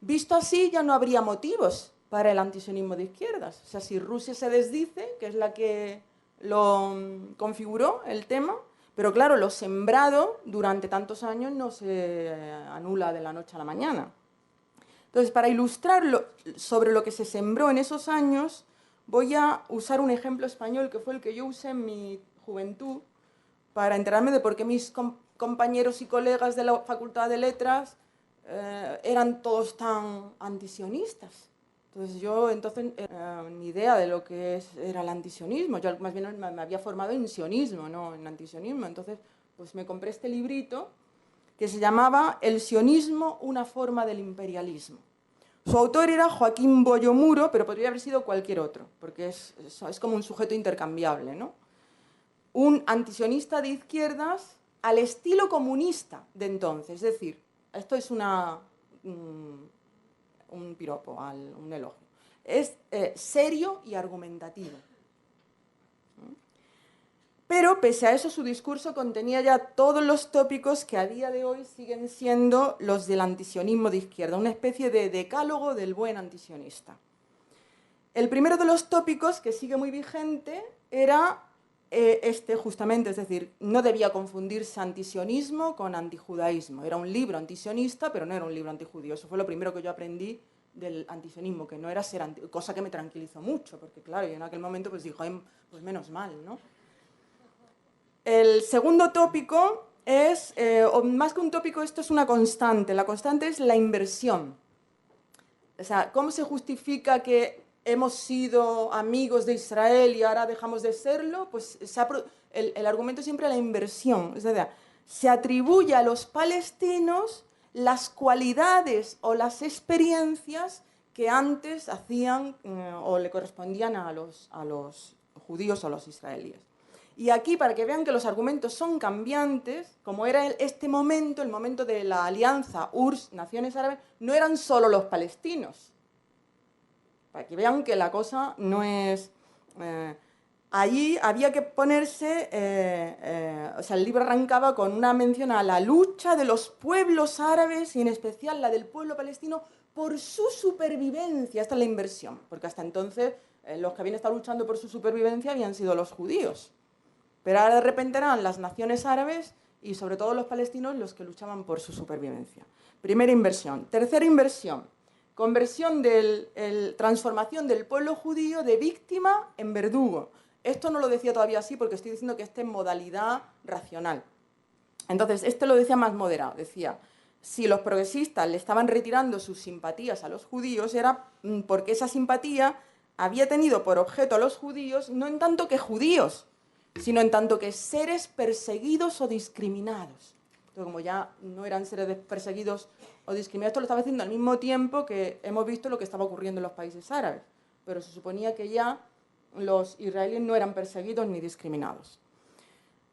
Visto así, ya no habría motivos para el antisionismo de izquierdas. O sea, si Rusia se desdice, que es la que lo configuró el tema, pero claro, lo sembrado durante tantos años no se anula de la noche a la mañana. Entonces, para ilustrar sobre lo que se sembró en esos años, voy a usar un ejemplo español que fue el que yo usé en mi juventud para enterarme de por qué mis compañeros y colegas de la Facultad de Letras eran todos tan antisionistas. Entonces yo ni idea de lo que era el antisionismo. Yo más bien me había formado en sionismo, no en antisionismo. Entonces pues me compré este librito que se llamaba El sionismo, una forma del imperialismo. Su autor era Joaquín Bollo Muro, pero podría haber sido cualquier otro, porque es como un sujeto intercambiable, ¿no? Un antisionista de izquierdas al estilo comunista de entonces. Es decir, esto es un piropo, un elogio. Es serio y argumentativo. Pero, pese a eso, su discurso contenía ya todos los tópicos que a día de hoy siguen siendo los del antisionismo de izquierda, una especie de decálogo del buen antisionista. El primero de los tópicos, que sigue muy vigente, era justamente, es decir, no debía confundirse antisionismo con antijudaísmo. Era un libro antisionista, pero no era un libro antijudío. Eso fue lo primero que yo aprendí del antisionismo, que no era ser cosa que me tranquilizó mucho, porque claro, yo en aquel momento pues dijo, pues menos mal, ¿no? El segundo tópico es, o más que un tópico, esto es una constante. La constante es la inversión. O sea, ¿cómo se justifica que hemos sido amigos de Israel y ahora dejamos de serlo? Pues el argumento es siempre la inversión. Es decir, se atribuye a los palestinos las cualidades o las experiencias que antes hacían o le correspondían a los judíos o a los israelíes. Y aquí, para que vean que los argumentos son cambiantes, como era este momento, el momento de la alianza URSS-Naciones Árabes, no eran solo los palestinos. Para que vean que la cosa no es... allí había que ponerse... o sea, el libro arrancaba con una mención a la lucha de los pueblos árabes, y en especial la del pueblo palestino, por su supervivencia. Esta es la inversión, porque hasta entonces los que habían estado luchando por su supervivencia habían sido los judíos. Pero ahora de repente eran las naciones árabes y sobre todo los palestinos los que luchaban por su supervivencia. Primera inversión. Tercera inversión, transformación del pueblo judío de víctima en verdugo. Esto no lo decía todavía así porque estoy diciendo que en modalidad racional. Entonces, este lo decía más moderado, decía, si los progresistas le estaban retirando sus simpatías a los judíos era porque esa simpatía había tenido por objeto a los judíos no en tanto que judíos, sino en tanto que seres perseguidos o discriminados. Entonces, como ya no eran seres perseguidos o discriminados, esto lo estaba haciendo al mismo tiempo que hemos visto lo que estaba ocurriendo en los países árabes, pero se suponía que ya los israelíes no eran perseguidos ni discriminados.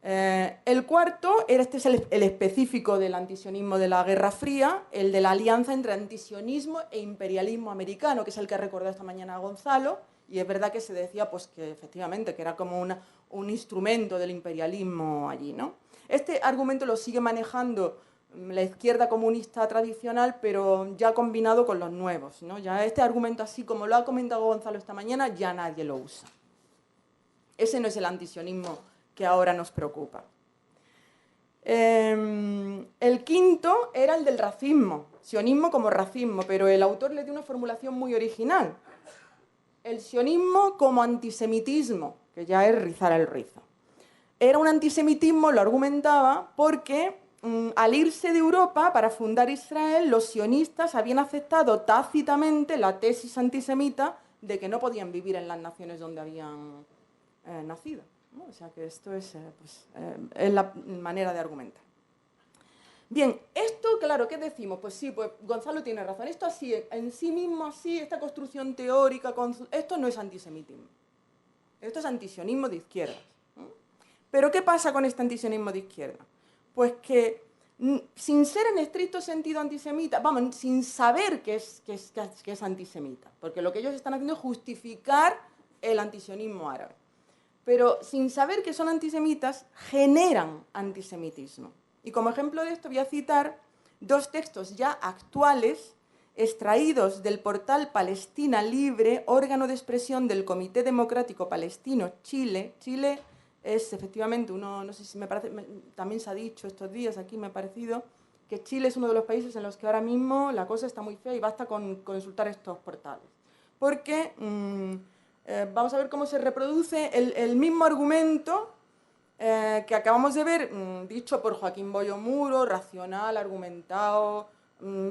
El cuarto, este es el específico del antisionismo de la Guerra Fría, el de la alianza entre antisionismo e imperialismo americano, que es el que ha recordado esta mañana Gonzalo, y es verdad que se decía pues, que efectivamente que era como un instrumento del imperialismo allí, ¿no? Este argumento lo sigue manejando la izquierda comunista tradicional, pero ya combinado con los nuevos, ¿no? Ya este argumento, así como lo ha comentado Gonzalo esta mañana, ya nadie lo usa. Ese no es el antisionismo que ahora nos preocupa. El quinto era el del racismo, sionismo como racismo, pero el autor le dio una formulación muy original. El sionismo como antisemitismo, que ya es rizar el rizo. Era un antisemitismo, lo argumentaba, porque al irse de Europa para fundar Israel, los sionistas habían aceptado tácitamente la tesis antisemita de que no podían vivir en las naciones donde habían nacido, ¿no? O sea que esto es la manera de argumentar. Bien, esto, claro, ¿qué decimos? Pues sí, pues Gonzalo tiene razón. Esto así, en sí mismo así, esta construcción teórica, esto no es antisemitismo. Esto es antisionismo de izquierdas. Pero ¿qué pasa con este antisionismo de izquierda? Pues que sin ser en estricto sentido antisemita, vamos, sin saber que es antisemita, porque lo que ellos están haciendo es justificar el antisionismo árabe. Pero sin saber que son antisemitas, generan antisemitismo. Y como ejemplo de esto voy a citar dos textos ya actuales extraídos del portal Palestina Libre, órgano de expresión del Comité Democrático Palestino Chile. Chile es efectivamente uno, no sé si me parece, también se ha dicho estos días aquí, me ha parecido, que Chile es uno de los países en los que ahora mismo la cosa está muy fea y basta con consultar estos portales. Porque vamos a ver cómo se reproduce el mismo argumento que acabamos de ver, dicho por Joaquín Boyo Muro, racional, argumentado,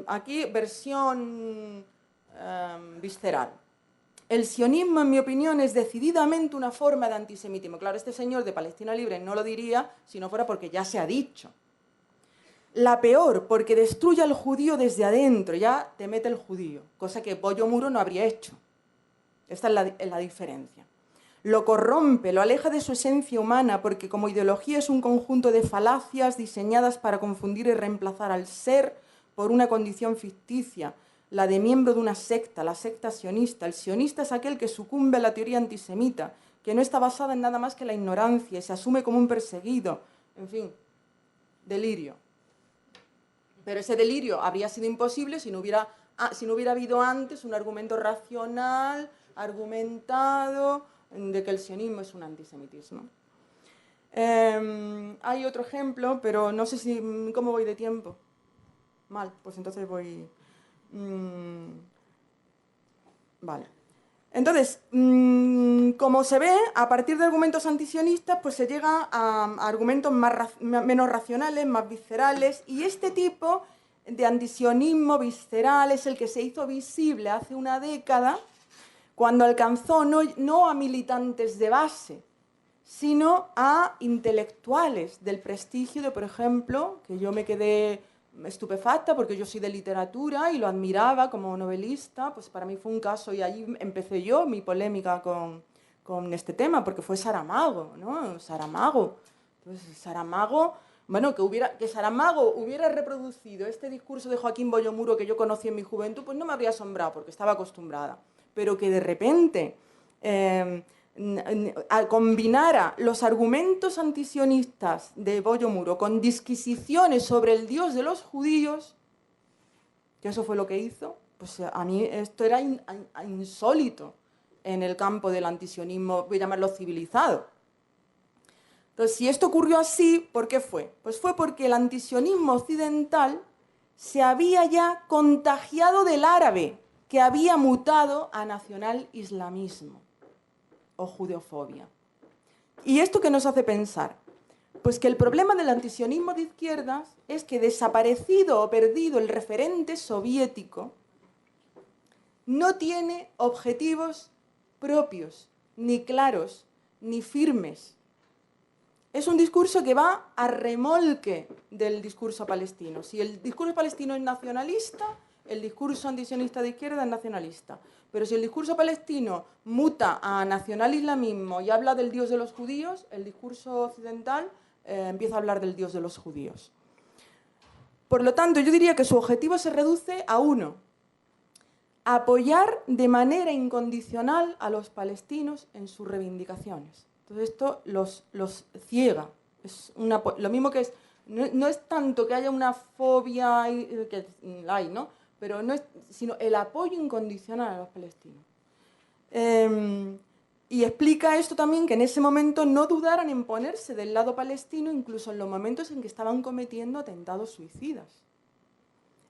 aquí versión visceral. El sionismo, en mi opinión, es decididamente una forma de antisemitismo. Claro, este señor de Palestina Libre no lo diría si no fuera porque ya se ha dicho. La peor, porque destruye al judío desde adentro, ya te mete el judío, cosa que Boyo Muro no habría hecho. Esta es la diferencia. Lo corrompe, lo aleja de su esencia humana, porque como ideología es un conjunto de falacias diseñadas para confundir y reemplazar al ser por una condición ficticia, la de miembro de una secta, la secta sionista. El sionista es aquel que sucumbe a la teoría antisemita, que no está basada en nada más que la ignorancia y se asume como un perseguido. En fin, delirio. Pero ese delirio habría sido imposible si no hubiera habido antes un argumento racional, argumentado, de que el sionismo es un antisemitismo. Hay otro ejemplo, pero no sé cómo voy de tiempo. Mal, pues entonces voy... Vale. Entonces, como se ve, a partir de argumentos antisionistas, pues se llega a argumentos menos racionales, más viscerales, y este tipo de antisionismo visceral es el que se hizo visible hace una década, cuando alcanzó no a militantes de base, sino a intelectuales del prestigio de, por ejemplo, que yo me quedé estupefacta porque yo soy de literatura y lo admiraba como novelista, pues para mí fue un caso y ahí empecé yo mi polémica con este tema, porque fue Saramago, ¿no? Saramago. Entonces, Saramago, bueno, que Saramago hubiera reproducido este discurso de Joaquín Boyo Muro que yo conocí en mi juventud, pues no me habría asombrado porque estaba acostumbrada. Pero que de repente combinara los argumentos antisionistas de Boyo Muro con disquisiciones sobre el Dios de los judíos, que eso fue lo que hizo, pues a mí esto era insólito en el campo del antisionismo, voy a llamarlo civilizado. Entonces, si esto ocurrió así, ¿por qué fue? Pues fue porque el antisionismo occidental se había ya contagiado del árabe, que había mutado a nacional islamismo o judeofobia. ¿Y esto qué nos hace pensar? Pues que el problema del antisionismo de izquierdas es que, desaparecido o perdido el referente soviético, no tiene objetivos propios, ni claros, ni firmes. Es un discurso que va a remolque del discurso palestino. Si el discurso palestino es nacionalista, el discurso antisionista de izquierda es nacionalista. Pero si el discurso palestino muta a nacional islamismo y habla del Dios de los judíos, el discurso occidental empieza a hablar del Dios de los judíos. Por lo tanto, yo diría que su objetivo se reduce a uno: apoyar de manera incondicional a los palestinos en sus reivindicaciones. Entonces esto los ciega. Es lo mismo que es, no es tanto que haya una fobia, que hay, ¿no? Pero no es, sino el apoyo incondicional a los palestinos. Y explica esto también, que en ese momento no dudaran en ponerse del lado palestino, incluso en los momentos en que estaban cometiendo atentados suicidas.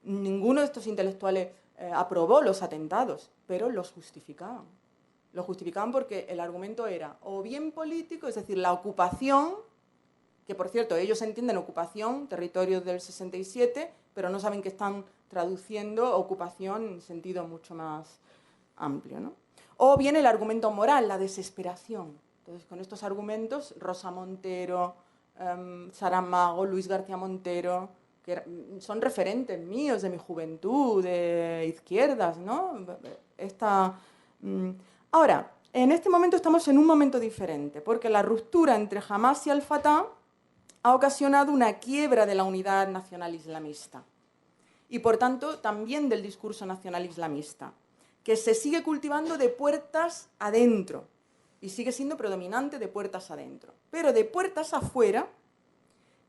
Ninguno de estos intelectuales aprobó los atentados, pero los justificaban. Lo justificaban porque el argumento era o bien político, es decir, la ocupación, que por cierto ellos entienden ocupación, territorios del 67, pero no saben que están traduciendo ocupación en sentido mucho más amplio, ¿no? O bien el argumento moral, la desesperación. Entonces, con estos argumentos, Rosa Montero, Saramago, Luis García Montero, que son referentes míos de mi juventud, de izquierdas, ¿no? Ahora, en este momento estamos en un momento diferente, porque la ruptura entre Hamás y Al-Fatah ha ocasionado una quiebra de la unidad nacional islamista y, por tanto, también del discurso nacional islamista, que se sigue cultivando de puertas adentro y sigue siendo predominante de puertas adentro. Pero de puertas afuera,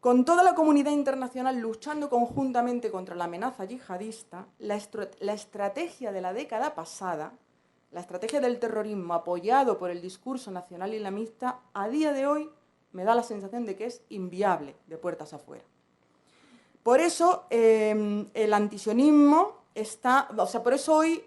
con toda la comunidad internacional luchando conjuntamente contra la amenaza yihadista, la estrategia de la década pasada, la estrategia del terrorismo apoyado por el discurso nacional islamista, a día de hoy me da la sensación de que es inviable de puertas afuera. Por eso el antisionismo por eso hoy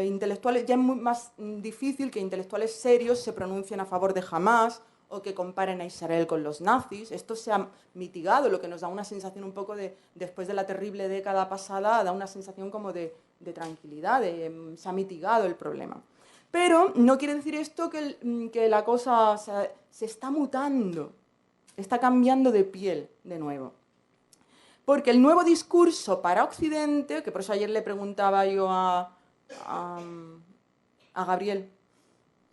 intelectuales, ya es muy más difícil que intelectuales serios se pronuncien a favor de Hamás o que comparen a Israel con los nazis. Esto se ha mitigado, lo que nos da una sensación un poco de, después de la terrible década pasada, da una sensación como de tranquilidad, se ha mitigado el problema. Pero no quiere decir esto que la cosa se está mutando, está cambiando de piel de nuevo. Porque el nuevo discurso para Occidente, que por eso ayer le preguntaba yo a Gabriel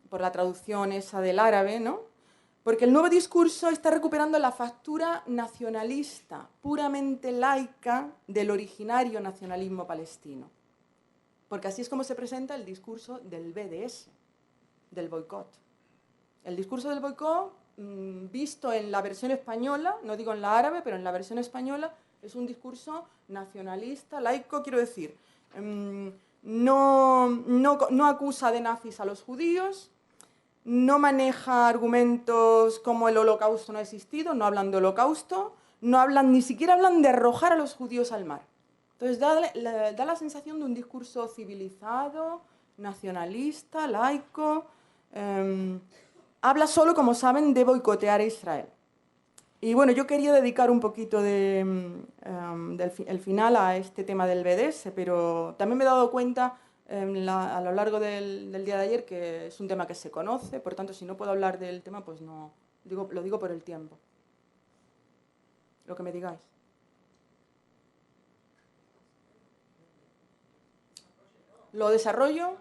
por la traducción esa del árabe, ¿no? Porque el nuevo discurso está recuperando la factura nacionalista, puramente laica, del originario nacionalismo palestino. Porque así es como se presenta el discurso del BDS, del boicot. El discurso del boicot, visto en la versión española, no digo en la árabe, pero en la versión española, es un discurso nacionalista, laico, quiero decir, no acusa de nazis a los judíos, no maneja argumentos como el holocausto no ha existido, no hablan de holocausto, ni siquiera hablan de arrojar a los judíos al mar. Entonces da la sensación de un discurso civilizado, nacionalista, laico. Habla solo, como saben, de boicotear a Israel. Y bueno, yo quería dedicar un poquito del final a este tema del BDS, pero también me he dado cuenta a lo largo del día de ayer que es un tema que se conoce, por tanto, si no puedo hablar del tema, pues no, lo digo por el tiempo. Lo que me digáis. ¿Lo desarrollo?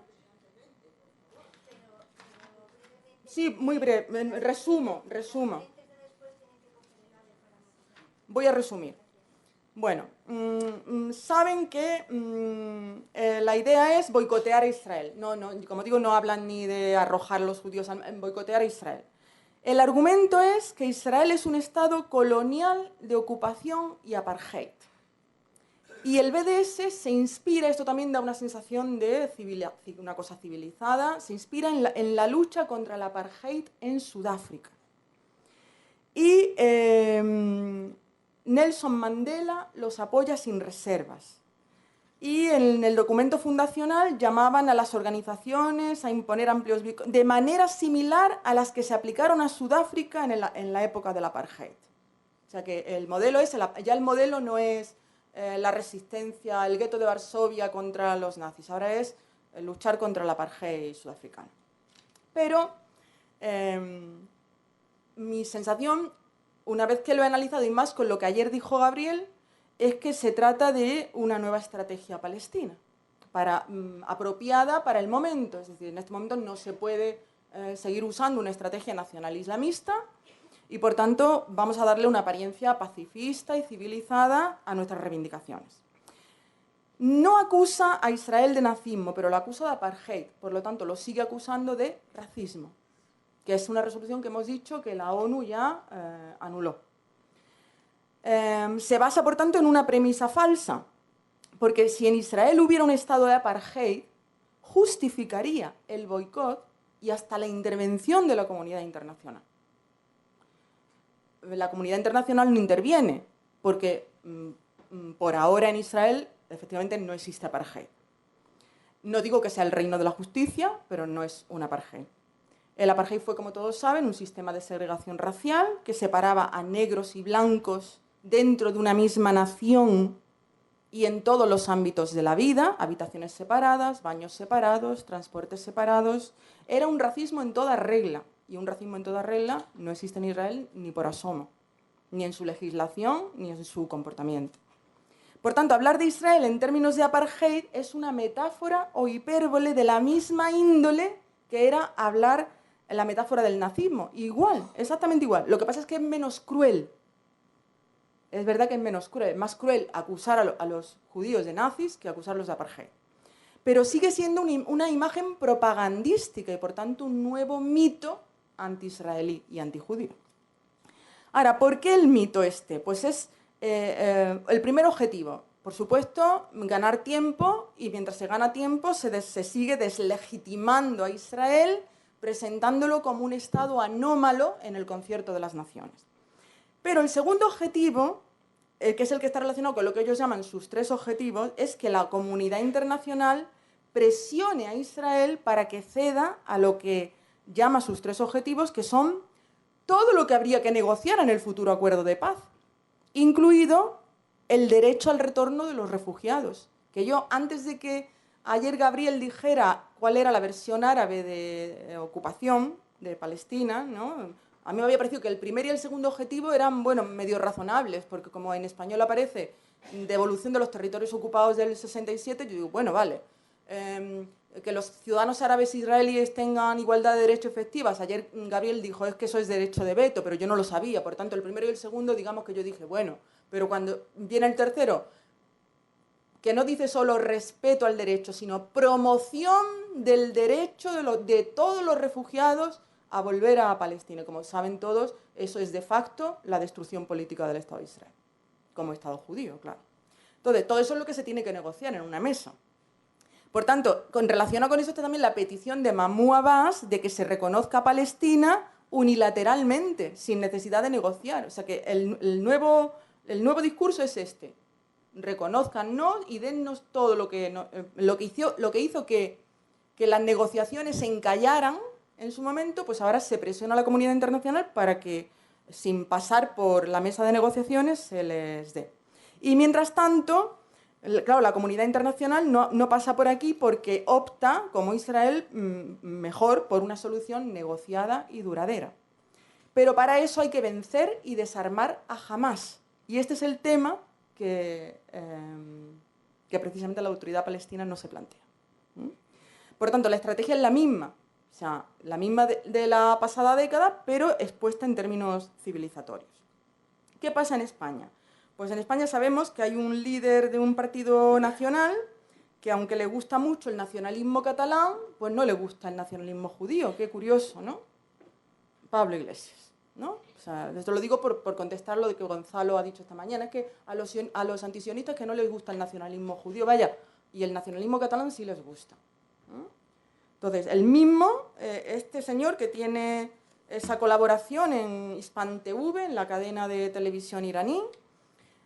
Sí, muy breve. Resumo. Voy a resumir. Bueno, saben que la idea es boicotear a Israel. No, como digo, no hablan ni de arrojar a los judíos, boicotear a Israel. El argumento es que Israel es un estado colonial de ocupación y apartheid. Y el BDS se inspira, esto también da una sensación de una cosa civilizada, se inspira en la lucha contra el apartheid en Sudáfrica. Y Nelson Mandela los apoya sin reservas. Y en el documento fundacional llamaban a las organizaciones a imponer amplios de manera similar a las que se aplicaron a Sudáfrica en la época del apartheid. O sea que el modelo ya el modelo no es la resistencia, el gueto de Varsovia contra los nazis, ahora es luchar contra el apartheid sudafricano. Pero mi sensación, una vez que lo he analizado y más con lo que ayer dijo Gabriel, es que se trata de una nueva estrategia palestina, apropiada para el momento. Es decir, en este momento no se puede seguir usando una estrategia nacional islamista y, por tanto, vamos a darle una apariencia pacifista y civilizada a nuestras reivindicaciones. No acusa a Israel de nazismo, pero lo acusa de apartheid. Por lo tanto, lo sigue acusando de racismo, que es una resolución que hemos dicho que la ONU ya anuló. Se basa, por tanto, en una premisa falsa, porque si en Israel hubiera un estado de apartheid, justificaría el boicot y hasta la intervención de la comunidad internacional. La comunidad internacional no interviene, porque por ahora en Israel efectivamente no existe apartheid. No digo que sea el reino de la justicia, pero no es un apartheid. El apartheid fue, como todos saben, un sistema de segregación racial que separaba a negros y blancos dentro de una misma nación y en todos los ámbitos de la vida, habitaciones separadas, baños separados, transportes separados. Era un racismo en toda regla, y un racismo en toda regla no existe en Israel ni por asomo, ni en su legislación ni en su comportamiento. Por tanto, hablar de Israel en términos de apartheid es una metáfora o hipérbole de la misma índole que era hablar en la metáfora del nazismo. Igual, exactamente igual. Lo que pasa es que es menos cruel. Es verdad que es menos cruel. Es más cruel acusar a los judíos de nazis que acusarlos de apartheid. Pero sigue siendo una imagen propagandística y, por tanto, un nuevo mito anti-israelí y antijudío. Ahora, ¿por qué el mito este? Pues es el primer objetivo. Por supuesto, ganar tiempo, y mientras se gana tiempo se sigue deslegitimando a Israel, presentándolo como un Estado anómalo en el concierto de las naciones. Pero el segundo objetivo, que es el que está relacionado con lo que ellos llaman sus tres objetivos, es que la comunidad internacional presione a Israel para que ceda a lo que llama sus tres objetivos, que son todo lo que habría que negociar en el futuro acuerdo de paz, incluido el derecho al retorno de los refugiados. Que yo, antes de que ayer Gabriel dijera cuál era la versión árabe de ocupación de Palestina, ¿no?, a mí me había parecido que el primer y el segundo objetivo eran, bueno, medio razonables, porque como en español aparece devolución de los territorios ocupados del 67, yo digo, bueno, vale, que los ciudadanos árabes israelíes tengan igualdad de derechos efectivas. Ayer Gabriel dijo, es que eso es derecho de veto, pero yo no lo sabía. Por tanto, el primero y el segundo, digamos que yo dije, bueno, pero cuando viene el tercero, que no dice solo respeto al derecho, sino promoción del derecho de todos los refugiados a volver a Palestina. Como saben todos, eso es de facto la destrucción política del Estado de Israel, como Estado judío, claro. Entonces, todo eso es lo que se tiene que negociar en una mesa. Por tanto, relacionado con eso está también la petición de Mahmoud Abbas de que se reconozca a Palestina unilateralmente, sin necesidad de negociar. O sea que el nuevo discurso es este: reconózcannos y dennos todo lo que hizo que las negociaciones se encallaran en su momento. Pues ahora se presiona a la comunidad internacional para que, sin pasar por la mesa de negociaciones, se les dé. Y mientras tanto, claro, la comunidad internacional no pasa por aquí porque opta, como Israel, mejor por una solución negociada y duradera. Pero para eso hay que vencer y desarmar a Hamás. Y este es el tema que precisamente la autoridad palestina no se plantea. Por tanto, la estrategia es la misma, o sea, la misma de la pasada década, pero expuesta en términos civilizatorios. ¿Qué pasa en España? Pues en España sabemos que hay un líder de un partido nacional que, aunque le gusta mucho el nacionalismo catalán, pues no le gusta el nacionalismo judío. Qué curioso, ¿no? Pablo Iglesias, ¿no? O sea, esto lo digo por contestar lo de que Gonzalo ha dicho esta mañana, es que a los antisionistas que no les gusta el nacionalismo judío, vaya, y el nacionalismo catalán sí les gusta. Entonces, el mismo, este señor que tiene esa colaboración en Hispan TV, en la cadena de televisión iraní,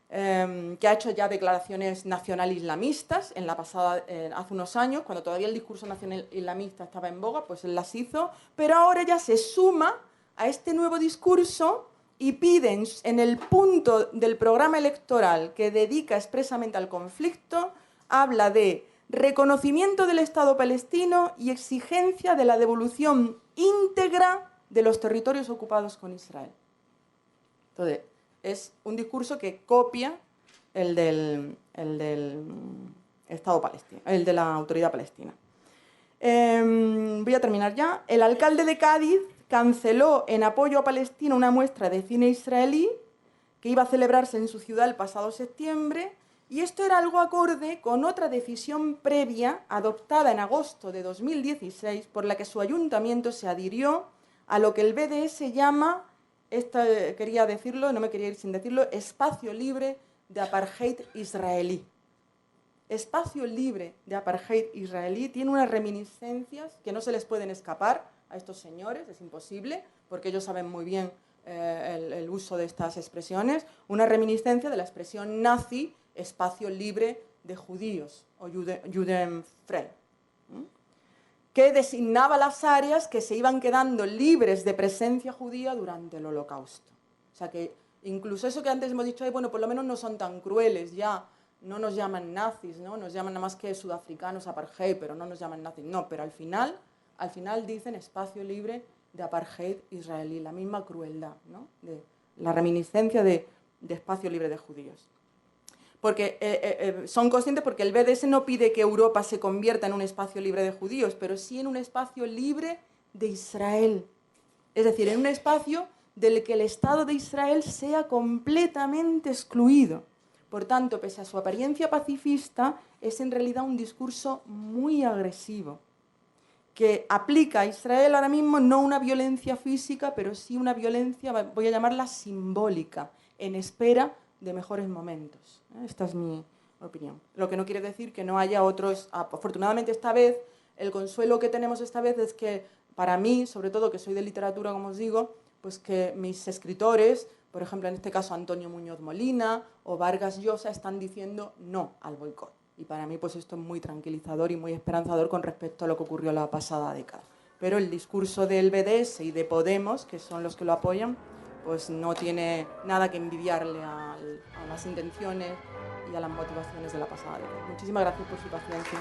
que ha hecho ya declaraciones nacional islamistas en la pasada, hace unos años, cuando todavía el discurso nacional islamista estaba en boga, pues él las hizo, pero ahora ya se suma a este nuevo discurso y piden en el punto del programa electoral que dedica expresamente al conflicto, habla de reconocimiento del Estado palestino y exigencia de la devolución íntegra de los territorios ocupados con Israel. Entonces, es un discurso que copia el del Estado palestino, el de la Autoridad Palestina. Voy a terminar ya. El alcalde de Cádiz canceló en apoyo a Palestina una muestra de cine israelí que iba a celebrarse en su ciudad el pasado septiembre, y esto era algo acorde con otra decisión previa adoptada en agosto de 2016 por la que su ayuntamiento se adhirió a lo que el BDS llama, quería decirlo, no me quería ir sin decirlo, espacio libre de apartheid israelí. Espacio libre de apartheid israelí tiene unas reminiscencias que no se les pueden escapar a estos señores, es imposible, porque ellos saben muy bien el uso de estas expresiones, una reminiscencia de la expresión nazi, espacio libre de judíos, o Judenfrei, que designaba las áreas que se iban quedando libres de presencia judía durante el Holocausto. O sea que incluso eso que antes hemos dicho, bueno, por lo menos no son tan crueles, ya no nos llaman nazis, ¿no? Nos llaman nada más que sudafricanos apartheid, pero no nos llaman nazis. No, pero al final dicen espacio libre de apartheid israelí, la misma crueldad, ¿no? De la reminiscencia de espacio libre de judíos. Porque son conscientes, porque el BDS no pide que Europa se convierta en un espacio libre de judíos, pero sí en un espacio libre de Israel. Es decir, en un espacio del que el Estado de Israel sea completamente excluido. Por tanto, pese a su apariencia pacifista, es en realidad un discurso muy agresivo, que aplica a Israel ahora mismo no una violencia física, pero sí una violencia, voy a llamarla simbólica, en espera de mejores momentos. Esta es mi opinión. Lo que no quiere decir que no haya otros. Afortunadamente esta vez, el consuelo que tenemos esta vez es que para mí, sobre todo que soy de literatura, como os digo, pues que mis escritores, por ejemplo en este caso Antonio Muñoz Molina o Vargas Llosa, están diciendo no al boicot. Y para mí pues esto es muy tranquilizador y muy esperanzador con respecto a lo que ocurrió la pasada década. Pero el discurso del BDS y de Podemos, que son los que lo apoyan, pues no tiene nada que envidiarle a las intenciones y a las motivaciones de la pasada década. Muchísimas gracias por su paciencia.